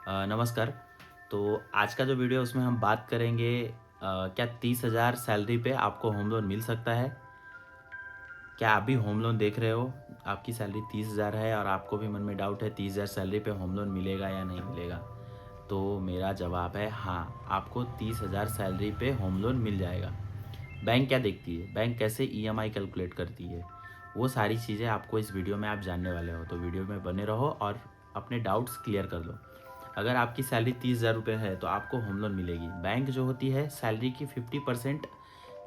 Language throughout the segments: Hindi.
नमस्कार। तो आज का जो वीडियो उसमें हम बात करेंगे क्या 30,000 सैलरी पे आपको होम लोन मिल सकता है? क्या आप भी होम लोन देख रहे हो? आपकी सैलरी 30,000 है और आपको भी मन में डाउट है 30,000 सैलरी पे होम लोन मिलेगा या नहीं मिलेगा? तो मेरा जवाब है हाँ, आपको 30,000 सैलरी पे होम लोन मिल जाएगा। बैंक क्या देखती है? बैंक कैसे ईएमआई कैलकुलेट करती है? वो सारी चीज़ें आपको इस वीडियो में आप जानने वाले हो, तो वीडियो में बने रहो और अपने डाउट्स क्लियर कर लो। अगर आपकी सैलरी 30,000 रुपये है तो आपको होम लोन मिलेगी। बैंक जो होती है सैलरी की 50%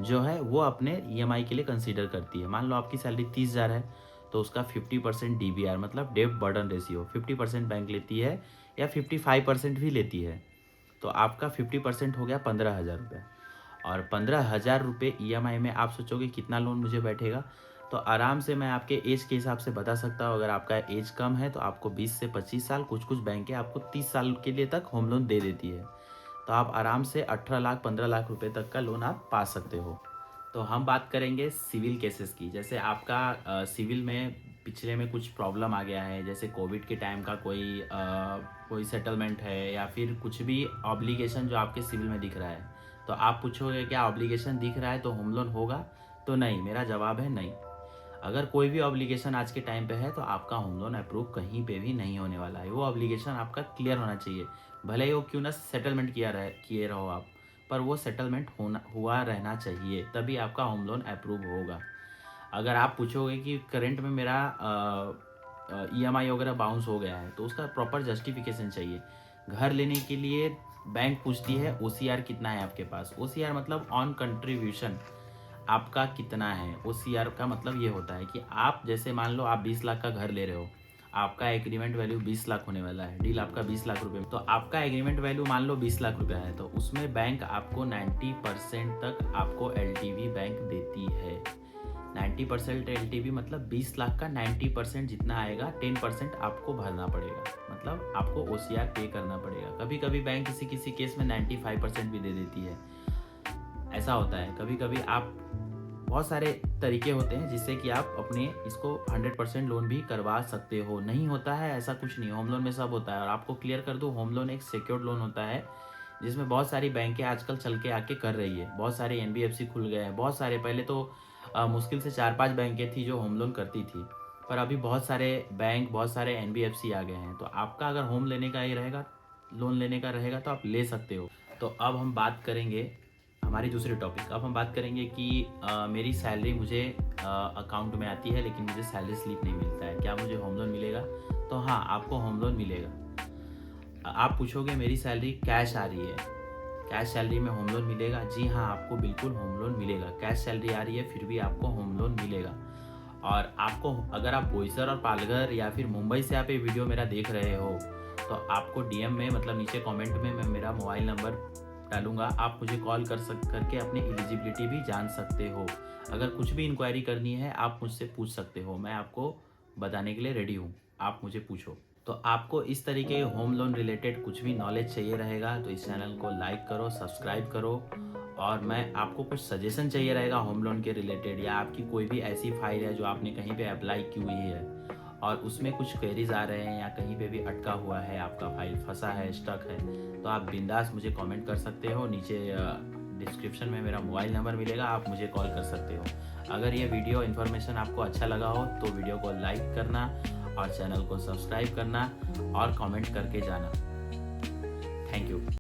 जो है वो अपने ईएमआई के लिए कंसीडर करती है। मान लो आपकी सैलरी 30,000 है तो उसका 50% डीबीआर मतलब डेब्ट बर्डन रेशियो 50% बैंक लेती है या 55% भी लेती है। तो आपका 50% हो गया 15,000 रुपये। और 15,000 रुपये ईएमआई में आप सोचोगे कितना लोन मुझे बैठेगा, तो आराम से मैं आपके एज के हिसाब से बता सकता हूँ। अगर आपका एज कम है तो आपको 20 से 25 साल, कुछ कुछ बैंकें आपको 30 साल के लिए तक होम लोन दे देती है। तो आप आराम से 18 लाख 15 लाख रुपए तक का लोन आप पा सकते हो। तो हम बात करेंगे सिविल केसेस की। जैसे आपका सिविल में पिछले में कुछ प्रॉब्लम आ गया है, जैसे कोविड के टाइम का कोई सेटलमेंट है या फिर कुछ भी ऑब्लिगेशन जो आपके सिविल में दिख रहा है, तो आप पूछोगे क्या ऑब्लिगेशन दिख रहा है तो होम लोन होगा? तो नहीं, मेरा जवाब है नहीं। अगर कोई भी ऑब्लिगेशन आज के टाइम पे है तो आपका होम लोन अप्रूव कहीं पे भी नहीं होने वाला है। वो ऑब्लिगेशन आपका क्लियर होना चाहिए, भले ही वो क्यों ना सेटलमेंट किए रहो आप, पर वो सेटलमेंट होना हुआ रहना चाहिए, तभी आपका होम लोन अप्रूव होगा। अगर आप पूछोगे कि करंट में मेरा ईएमआई वगैरह बाउंस हो गया है तो उसका प्रॉपर जस्टिफिकेशन चाहिए। घर लेने के लिए बैंक पूछती है ओसीआर कितना है आपके पास। ओसीआर मतलब ऑन कंट्रीब्यूशन आपका कितना है। ओसीआर का मतलब ये होता है कि आप जैसे मान लो आप 20 लाख का घर ले रहे हो, आपका एग्रीमेंट वैल्यू 20 लाख होने वाला है, डील आपका 20 लाख रुपए में, तो आपका एग्रीमेंट वैल्यू मान लो 20 लाख रुपया है, तो उसमें बैंक आपको 90% तक आपको एलटीवी बैंक देती है। 90% एलटीवी मतलब 20 लाख का 90% जितना आएगा 10% आपको भरना पड़ेगा, मतलब आपको ओसीआर पे करना पड़ेगा। कभी कभी बैंक किसी किसी केस में 95% भी दे देती है। ऐसा होता है कभी कभी। आप बहुत सारे तरीके होते हैं जिससे कि आप अपने इसको 100% लोन भी करवा सकते हो। नहीं होता है ऐसा कुछ नहीं, होम लोन में सब होता है। और आपको क्लियर कर दूं, होम लोन एक सिक्योर्ड लोन होता है जिसमें बहुत सारी बैंकें आजकल चल के आके कर रही है। बहुत सारे एनबीएफसी खुल गए हैं, बहुत सारे। पहले तो मुश्किल से 4-5 बैंकें थी जो होम लोन करती थी, पर अभी बहुत सारे बैंक, बहुत सारे एनबीएफसी आ गए हैं। तो आपका अगर होम लेने का ही रहेगा, लोन लेने का रहेगा, तो आप ले सकते हो। तो अब हम बात करेंगे हमारी दूसरी टॉपिक। अब हम बात करेंगे कि मेरी सैलरी मुझे अकाउंट में आती है लेकिन मुझे सैलरी स्लिप नहीं मिलता है, क्या मुझे होम लोन मिलेगा? तो हाँ, आपको होम लोन मिलेगा। आप पूछोगे मेरी सैलरी कैश आ रही है, कैश सैलरी में होम लोन मिलेगा? जी हाँ, आपको बिल्कुल होम लोन मिलेगा। कैश सैलरी आ रही है फिर भी आपको होम लोन मिलेगा। और आपको अगर आप बोईसर और पालघर या फिर मुंबई से आप ये वीडियो मेरा देख रहे हो, तो आपको डीएम में मतलब नीचे कमेंट में मैं मेरा मोबाइल नंबर डालूंगा, आप मुझे कॉल करके अपनी एलिजिबिलिटी भी जान सकते हो। अगर कुछ भी इंक्वायरी करनी है आप मुझसे पूछ सकते हो, मैं आपको बताने के लिए रेडी हूँ, आप मुझे पूछो। तो आपको इस तरीके के होम लोन रिलेटेड कुछ भी नॉलेज चाहिए रहेगा तो इस चैनल को लाइक करो, सब्सक्राइब करो। और मैं आपको कुछ सजेशन चाहिए रहेगा होम लोन के रिलेटेड, या आपकी कोई भी ऐसी फाइल है जो आपने कहीं पे अप्लाई की हुई है और उसमें कुछ क्वेरीज आ रहे हैं या कहीं पे भी अटका हुआ है, आपका फाइल फंसा है, स्टक है, तो आप बिंदास मुझे कमेंट कर सकते हो। नीचे डिस्क्रिप्शन में मेरा मोबाइल नंबर मिलेगा, आप मुझे कॉल कर सकते हो। अगर ये वीडियो इन्फॉर्मेशन आपको अच्छा लगा हो तो वीडियो को लाइक करना और चैनल को सब्सक्राइब करना और कमेंट करके जाना। Thank you.